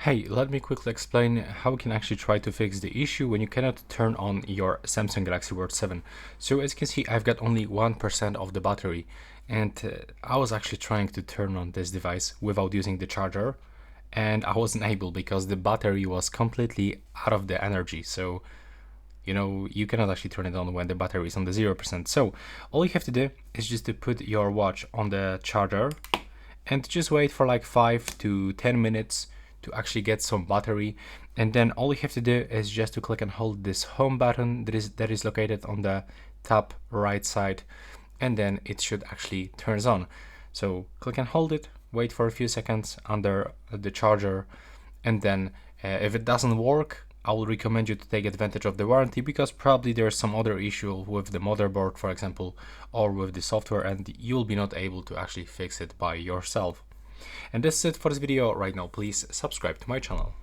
Hey, let me quickly explain how we can actually try to fix the issue when you cannot turn on your Samsung Galaxy Watch 7. So as you can see, I've got only 1% of the battery, and I was actually trying to turn on this device without using the charger, and I wasn't able because the battery was completely out of the energy. So you cannot actually turn it on when the battery is on the 0%. So all you have to do is just to put your watch on the charger and just wait for like 5 to 10 minutes to actually get some battery, and then all you have to do is just to click and hold this home button that is located on the top right side, and then it should actually turns on. So click and hold it, wait for a few seconds under the charger, and then if it doesn't work, I will recommend you to take advantage of the warranty, because probably there's some other issue with the motherboard, for example, or with the software, and you'll be not able to actually fix it by yourself. And that's it for this video right now. Please subscribe to my channel.